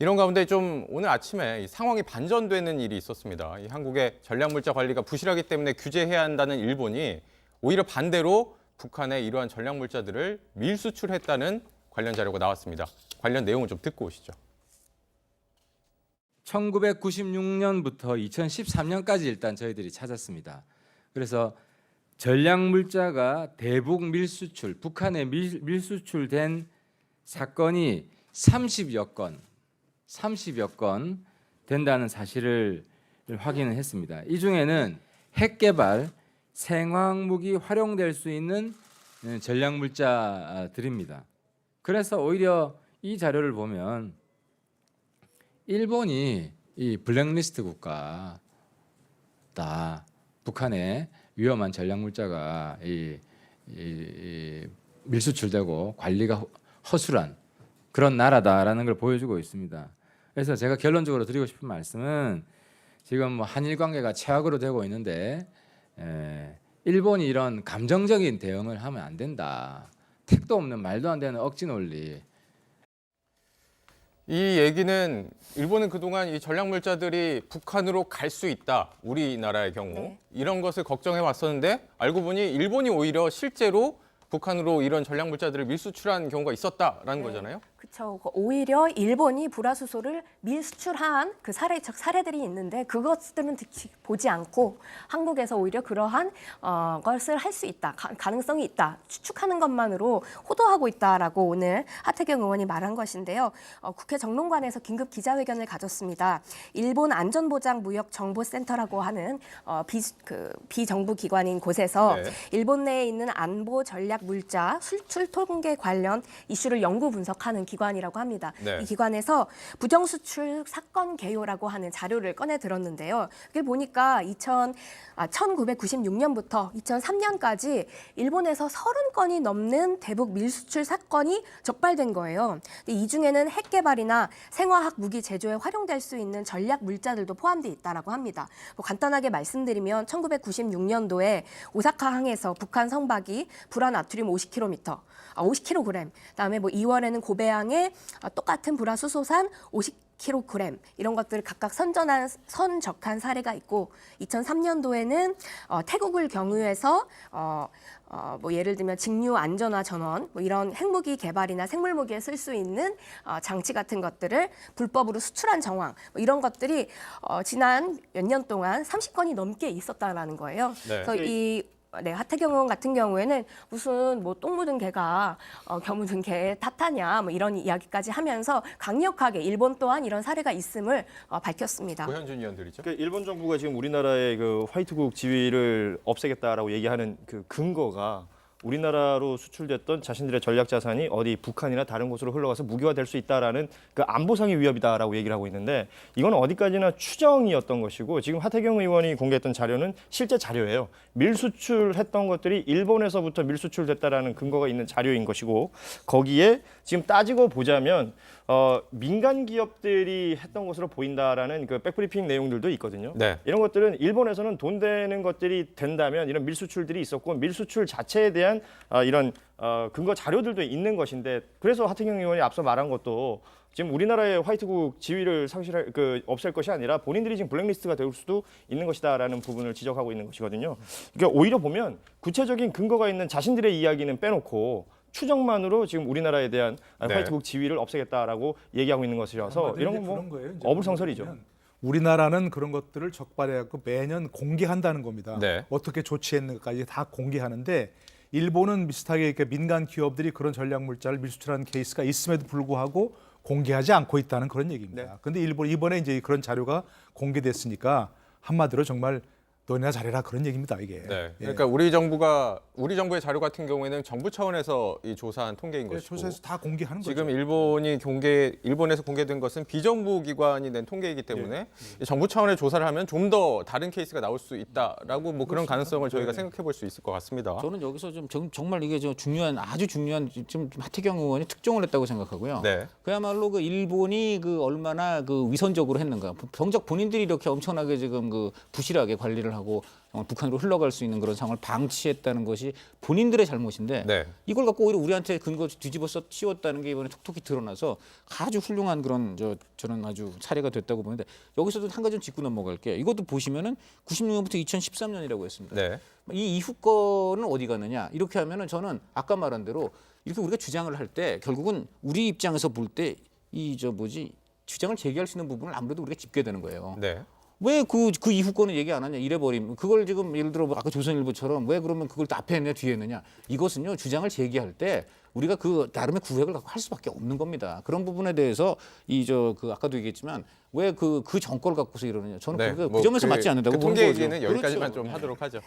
이런 가운데 좀 오늘 아침에 이 상황이 반전되는 일이 있었습니다. 이 한국의 전략물자 관리가 부실하기 때문에 규제해야 한다는 일본이 오히려 반대로 북한에 이러한 전략물자들을 밀수출했다는 관련 자료가 나왔습니다. 관련 내용을 좀 듣고 오시죠. 1996년부터 2013년까지 일단 저희들이 찾았습니다. 그래서 전략물자가 대북 밀수출, 북한에 밀수출된 사건이 30여 건 된다는 사실을 확인을 했습니다. 이 중에는 핵 개발, 생화학무기 활용될 수 있는 전략물자들입니다. 그래서 오히려 이 자료를 보면 일본이 이 블랙리스트 국가다. 북한에 위험한 전략물자가 밀수출되고 관리가 허술한 그런 나라다라는 걸 보여주고 있습니다. 그래서 제가 결론적으로 드리고 싶은 말씀은 지금 뭐 한일 관계가 최악으로 되고 있는데 일본이 이런 감정적인 대응을 하면 안 된다. 택도 없는 말도 안 되는 억지 논리. 이 얘기는 일본은 그동안 이 전략물자들이 북한으로 갈 수 있다. 우리나라의 경우. 네. 이런 것을 걱정해 왔었는데 알고 보니 일본이 오히려 실제로 북한으로 이런 전략물자들을 밀수출한 경우가 있었다라는 거잖아요. 그렇죠. 오히려 일본이 불화수소를 밀수출한 그 사례들이 있는데 그것들은 보지 않고 한국에서 오히려 그러한 것을 할 수 있다, 가능성이 있다, 추측하는 것만으로 호도하고 있다라고 오늘 하태경 의원이 말한 것인데요. 국회 정론관에서 긴급 기자회견을 가졌습니다. 일본 안전보장무역정보센터라고 하는 비정부 기관인 곳에서 네. 일본 내에 있는 안보 전략 물자 수출 통계 관련 이슈를 연구 분석하는 기관이라고 합니다. 네. 이 기관에서 부정수출 사건 개요라고 하는 자료를 꺼내 들었는데요. 그게 보니까 1996년부터 2003년까지 일본에서 30건이 넘는 대북 밀수출 사건이 적발된 거예요. 근데 이 중에는 핵 개발이나 생화학 무기 제조에 활용될 수 있는 전략 물자들도 포함되어 있다라고 합니다. 뭐 간단하게 말씀드리면 1996년도에 오사카 항에서 북한 선박이 불화나트륨 50kg, 그다음에 뭐 2월에는 고베항에 똑같은 불화수소산 50kg 이런 것들을 각각 선적한 사례가 있고 2003년도에는 태국을 경유해서 뭐 예를 들면 직류 안전화 전원 뭐 이런 핵무기 개발이나 생물무기에 쓸 수 있는 장치 같은 것들을 불법으로 수출한 정황 뭐 이런 것들이 지난 몇 년 동안 30건이 넘게 있었다라는 거예요. 네. 그래서 하태경 의원 같은 경우에는 무슨 뭐 똥 묻은 개가 겨 묻은 개 탓하냐 뭐 이런 이야기까지 하면서 강력하게 일본 또한 이런 사례가 있음을 밝혔습니다. 고현준 의원들이죠. 그러니까 일본 정부가 지금 우리나라의 그 화이트국 지위를 없애겠다라고 얘기하는 그 근거가 우리나라로 수출됐던 자신들의 전략 자산이 어디 북한이나 다른 곳으로 흘러가서 무기화될 수 있다라는 그 안보상의 위협이다라고 얘기를 하고 있는데 이건 어디까지나 추정이었던 것이고 지금 하태경 의원이 공개했던 자료는 실제 자료예요. 밀수출했던 것들이 일본에서부터 밀수출됐다라는 근거가 있는 자료인 것이고 거기에 지금 따지고 보자면 민간 기업들이 했던 것으로 보인다라는 그 백브리핑 내용들도 있거든요. 네. 이런 것들은 일본에서는 돈 되는 것들이 된다면 이런 밀수출들이 있었고 밀수출 자체에 대한 이런 근거 자료들도 있는 것인데 그래서 하태경 의원이 앞서 말한 것도 지금 우리나라의 화이트국 지위를 없앨 것이 아니라 본인들이 지금 블랙리스트가 될 수도 있는 것이다라는 부분을 지적하고 있는 것이거든요. 그러니까 오히려 보면 구체적인 근거가 있는 자신들의 이야기는 빼놓고 추정만으로 지금 우리나라에 대한 네. 화이트국 지위를 없애겠다라고 얘기하고 있는 것이라서 이런 건 뭐 어불성설이죠. 우리나라는 그런 것들을 적발해갖고 매년 공개한다는 겁니다. 네. 어떻게 조치했는가까지 다 공개하는데 일본은 비슷하게 이렇게 민간 기업들이 그런 전략물자를 밀수출하는 케이스가 있음에도 불구하고 공개하지 않고 있다는 그런 얘기입니다. 그런데 이번에 이제 그런 자료가 공개됐으니까 한마디로 정말 너네나 잘해라 그런 얘기입니다 이게. 네. 예. 그러니까 우리 정부의 자료 같은 경우에는 정부 차원에서 이 조사한 통계인 네, 것이고 조사해서 다 공개하는 지금 거죠. 일본에서 공개된 것은 비정부 기관이 낸 통계이기 때문에 정부 차원의 조사를 하면 좀 더 다른 케이스가 나올 수 있다라고 뭐 그런 가능성을 저희가 생각해 볼 수 있을 것 같습니다. 저는 여기서 좀 정말 이게 좀 아주 중요한 지금 하태경 의원이 특종을 했다고 생각하고요. 네. 그야말로 그 일본이 그 얼마나 그 위선적으로 했는가. 정작 본인들이 이렇게 엄청나게 지금 그 부실하게 관리를 전개를 하고 북한으로 흘러갈 수 있는 그런 상황을 방치했다는 것이 본인들의 잘못인데 네. 이걸 갖고 오히려 우리한테 근거 뒤집어 씌웠다는 게 이번에 톡톡히 드러나서 아주 훌륭한 그런 저는 아주 사례가 됐다고 보는데 여기서도 한 가지 좀 짚고 넘어갈게요. 이것도 보시면은 96년부터 2013년이라고 했습니다. 네. 이 이후 거는 어디 갔느냐 이렇게 하면은 저는 아까 말한 대로 이렇게 우리가 주장을 할 때 결국은 우리 입장에서 볼 때 이 주장을 제기할 수 있는 부분을 아무래도 우리가 짚게 되는 거예요. 네. 왜 그 이후 거는 얘기 안 하냐 이래버리면 그걸 지금 예를 들어 아까 조선일보처럼 왜 그러면 그걸 또 앞에 했냐 뒤에 했느냐 이것은요 주장을 제기할 때 우리가 그 나름의 구획을 갖고 할 수밖에 없는 겁니다. 그런 부분에 대해서 아까도 얘기했지만 왜 그 정권을 갖고서 이러느냐 저는 네. 그 점에서 맞지 않는다고 그 보는 통계 거죠. 얘기는 여기까지만 그렇죠. 좀 하도록 하죠.